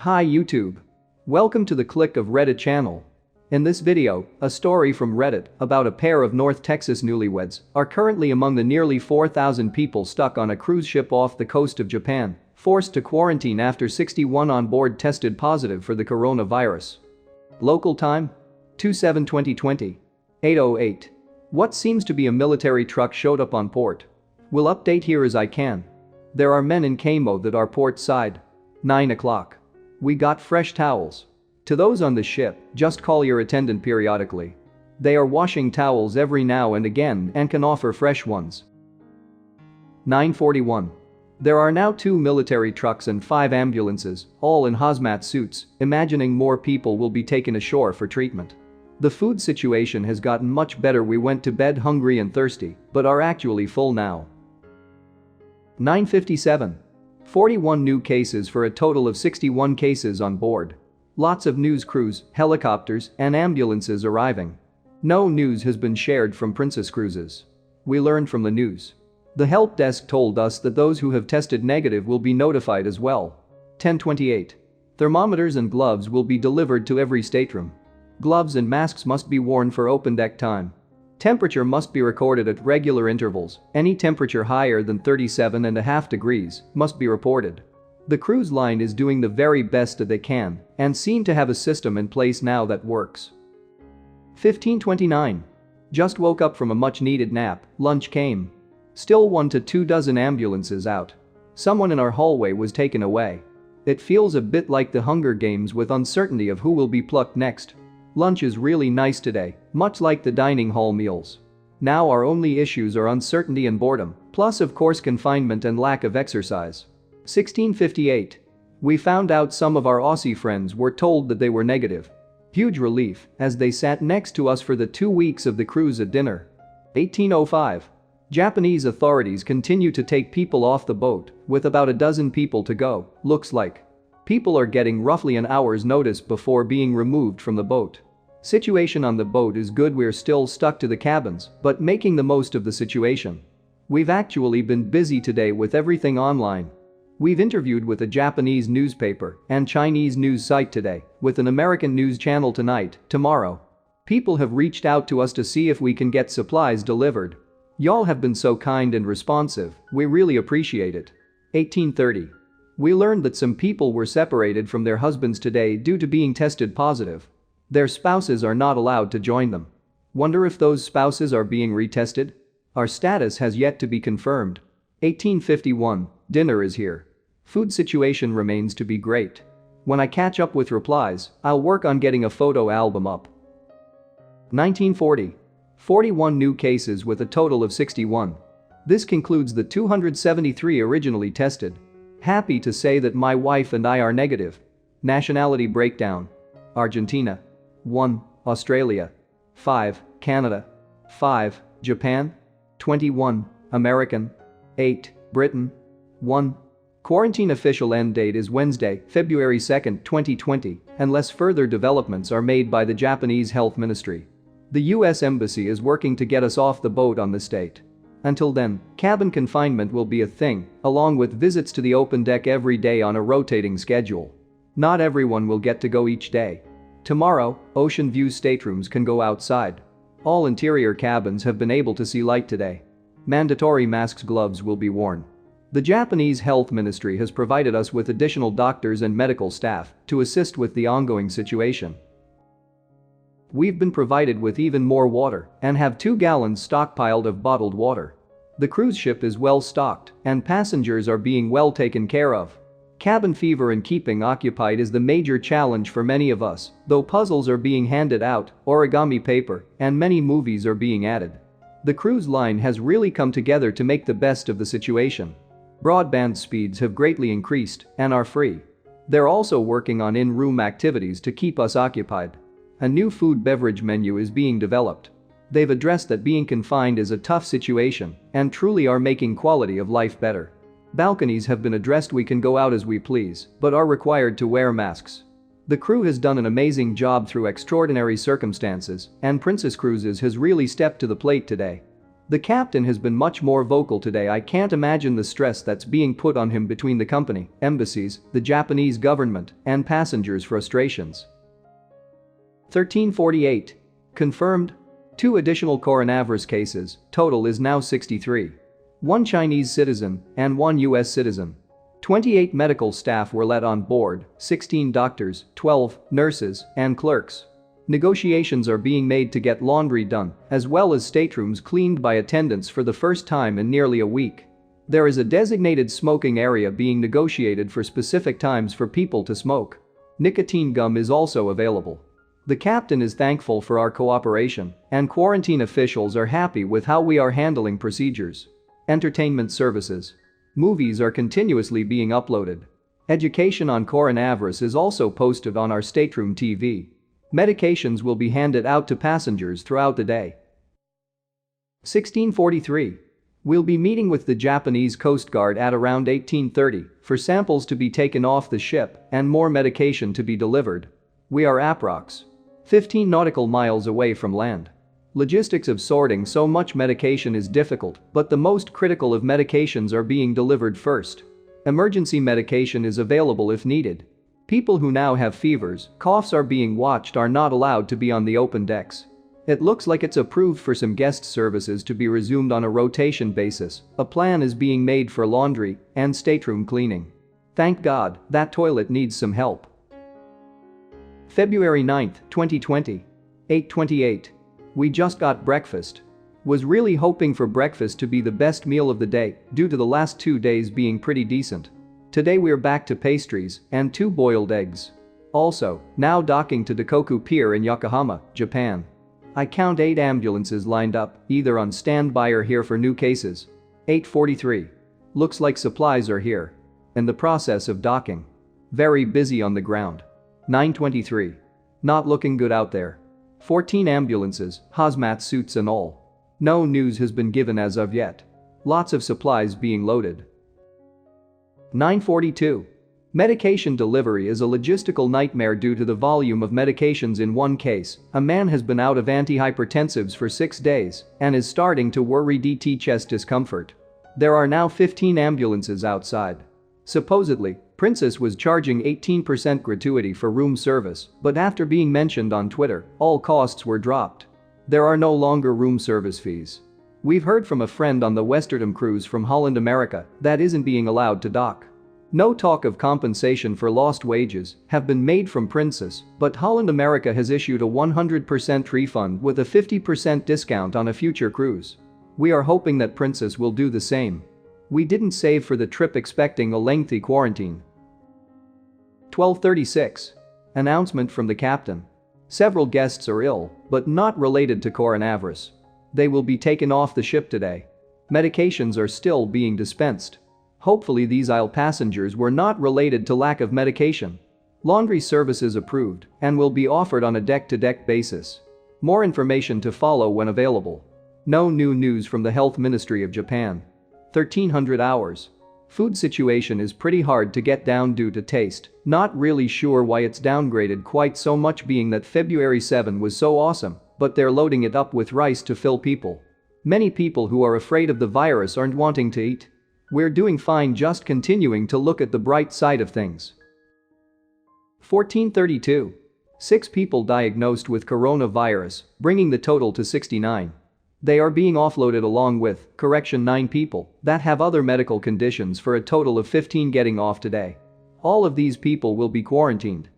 Hi YouTube. Welcome to the Click of Reddit channel. In this video, a story from Reddit about a pair of North Texas newlyweds are currently among the nearly 4,000 people stuck on a cruise ship off the coast of Japan, forced to quarantine after 61 on board tested positive for the coronavirus. Local time? 2/7/2020. 8:08. What seems to be a military truck showed up on port. Will update here as I can. There are men in camo that are port side. 9 o'clock. We got fresh towels. To those on the ship, just call your attendant periodically. They are washing towels every now and again and can offer fresh ones. 9:41. There are now 2 military trucks and 5 ambulances, all in hazmat suits, imagining more people will be taken ashore for treatment. The food situation has gotten much better. We went to bed hungry and thirsty, but are actually full now. 9:57. 41 new cases for a total of 61 cases on board. Lots of news crews, helicopters, and ambulances arriving. No news has been shared from Princess Cruises. We learned from the news. The help desk told us that those who have tested negative will be notified as well. 10:28. Thermometers and gloves will be delivered to every stateroom. Gloves and masks must be worn for open deck time. Temperature must be recorded at regular intervals. Any temperature higher than 37.5 degrees must be reported. The cruise line is doing the very best that they can and seem to have a system in place now that works. 15:29. Just woke up from a much-needed nap, lunch came. Still 1 to 2 dozen ambulances out. Someone in our hallway was taken away. It feels a bit like the Hunger Games with uncertainty of who will be plucked next. Lunch is really nice today, much like the dining hall meals. Now our only issues are uncertainty and boredom, plus of course confinement and lack of exercise. 16:58. We found out some of our Aussie friends were told that they were negative. Huge relief, as they sat next to us for the 2 weeks of the cruise at dinner. 18:05. Japanese authorities continue to take people off the boat, with about a dozen people to go, looks like. People are getting roughly an hour's notice before being removed from the boat. Situation on the boat is good. We're still stuck to the cabins, but making the most of the situation. We've actually been busy today with everything online. We've interviewed with a Japanese newspaper and Chinese news site today, with an American news channel tonight, tomorrow. People have reached out to us to see if we can get supplies delivered. Y'all have been so kind and responsive, we really appreciate it. 18:30. We learned that some people were separated from their husbands today due to being tested positive. Their spouses are not allowed to join them. Wonder if those spouses are being retested? Our status has yet to be confirmed. 18:51. Dinner is here. Food situation remains to be great. When I catch up with replies, I'll work on getting a photo album up. 19:40. 41 new cases with a total of 61. This concludes the 273 originally tested. Happy to say that my wife and I are negative. Nationality breakdown. Argentina. 1. Australia. 5. Canada. 5. Japan. 21. American. 8. Britain. 1. Quarantine official end date is Wednesday, February 2, 2020, unless further developments are made by the Japanese Health Ministry. The US Embassy is working to get us off the boat on this date. Until then, cabin confinement will be a thing, along with visits to the open deck every day on a rotating schedule. Not everyone will get to go each day. Tomorrow, Ocean View staterooms can go outside. All interior cabins have been able to see light today. Mandatory masks, gloves will be worn. The Japanese Health Ministry has provided us with additional doctors and medical staff to assist with the ongoing situation. We've been provided with even more water and have 2 gallons stockpiled of bottled water. The cruise ship is well stocked and passengers are being well taken care of. Cabin fever and keeping occupied is the major challenge for many of us, though puzzles are being handed out, origami paper, and many movies are being added. The cruise line has really come together to make the best of the situation. Broadband speeds have greatly increased and are free. They're also working on in-room activities to keep us occupied. A new food beverage menu is being developed. They've addressed that being confined is a tough situation and truly are making quality of life better. Balconies have been addressed. We can go out as we please, but are required to wear masks. The crew has done an amazing job through extraordinary circumstances, and Princess Cruises has really stepped to the plate today. The captain has been much more vocal today. I can't imagine the stress that's being put on him between the company, embassies, the Japanese government, and passengers' frustrations. 1348. Confirmed. 2 additional coronavirus cases, total is now 63. 1 Chinese citizen and 1 US citizen. 28 medical staff were let on board, 16 doctors, 12 nurses, and clerks. Negotiations are being made to get laundry done, as well as staterooms cleaned by attendants for the first time in nearly a week. There is a designated smoking area being negotiated for specific times for people to smoke. Nicotine gum is also available. The captain is thankful for our cooperation, and quarantine officials are happy with how we are handling procedures. Entertainment services. Movies are continuously being uploaded. Education on coronavirus is also posted on our stateroom TV. Medications will be handed out to passengers throughout the day. 1643. We'll be meeting with the Japanese Coast Guard at around 1830 for samples to be taken off the ship and more medication to be delivered. We are approx. 15 nautical miles away from land. Logistics of sorting so much medication is difficult, but the most critical of medications are being delivered first. Emergency medication is available if needed. People who now have fevers, coughs are being watched are not allowed to be on the open decks. It looks like it's approved for some guest services to be resumed on a rotation basis. A plan is being made for laundry and stateroom cleaning. Thank God, that toilet needs some help. February 9, 2020. 8:28. We just got breakfast. Was really hoping for breakfast to be the best meal of the day due to the last 2 days being pretty decent. Today we're back to pastries and 2 boiled eggs. Also, now docking to Dakoku Pier in Yokohama, Japan. I count 8 ambulances lined up, either on standby or here for new cases. 8:43. Looks like supplies are here. In the process of docking. Very busy on the ground. 9:23. Not looking good out there. 14 ambulances, hazmat suits and all. No news has been given as of yet. Lots of supplies being loaded. 9:42. Medication delivery is a logistical nightmare due to the volume of medications in one case. A man has been out of antihypertensives for 6 days and is starting to worry DT chest discomfort. There are now 15 ambulances outside. Supposedly, Princess was charging 18% gratuity for room service, but after being mentioned on Twitter, all costs were dropped. There are no longer room service fees. We've heard from a friend on the Westerdam cruise from Holland America that isn't being allowed to dock. No talk of compensation for lost wages have been made from Princess, but Holland America has issued a 100% refund with a 50% discount on a future cruise. We are hoping that Princess will do the same. We didn't save for the trip expecting a lengthy quarantine. 12:36. Announcement from the captain. Several guests are ill, but not related to coronavirus. They will be taken off the ship today. Medications are still being dispensed. Hopefully these aisle passengers were not related to lack of medication. Laundry services approved and will be offered on a deck-to-deck basis. More information to follow when available. No new news from the Health Ministry of Japan. 1300 hours. Food situation is pretty hard to get down due to taste, not really sure why it's downgraded quite so much being that February 7 was so awesome, but they're loading it up with rice to fill people. Many people who are afraid of the virus aren't wanting to eat. We're doing fine, just continuing to look at the bright side of things. 1432. 6 people diagnosed with coronavirus, bringing the total to 69. They are being offloaded along with, 9 people that have other medical conditions for a total of 15 getting off today. All of these people will be quarantined.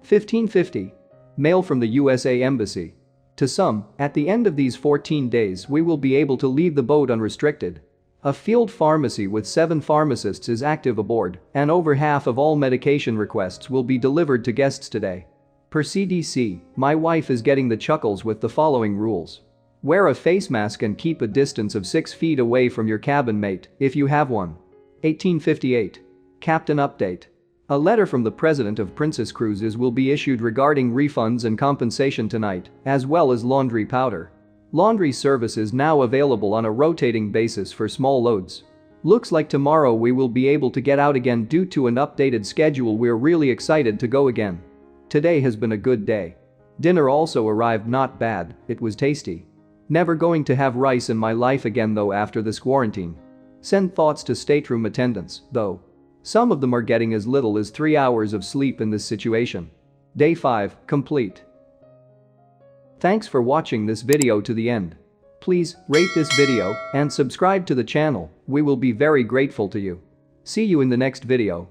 1550. Mail from the USA Embassy. To some, at the end of these 14 days we will be able to leave the boat unrestricted. A field pharmacy with 7 pharmacists is active aboard, and over half of all medication requests will be delivered to guests today. Per CDC, my wife is getting the chuckles with the following rules. Wear a face mask and keep a distance of 6 feet away from your cabin mate if you have one. 1858. Captain update. A letter from the president of Princess Cruises will be issued regarding refunds and compensation tonight, as well as laundry powder. Laundry service is now available on a rotating basis for small loads. Looks like tomorrow we will be able to get out again due to an updated schedule. We're really excited to go again. Today has been a good day. Dinner also arrived, not bad, it was tasty. Never going to have rice in my life again though after this quarantine. Send thoughts to stateroom attendants, though. Some of them are getting as little as 3 hours of sleep in this situation. Day 5, complete. Thanks for watching this video to the end. Please rate this video and subscribe to the channel, we will be very grateful to you. See you in the next video.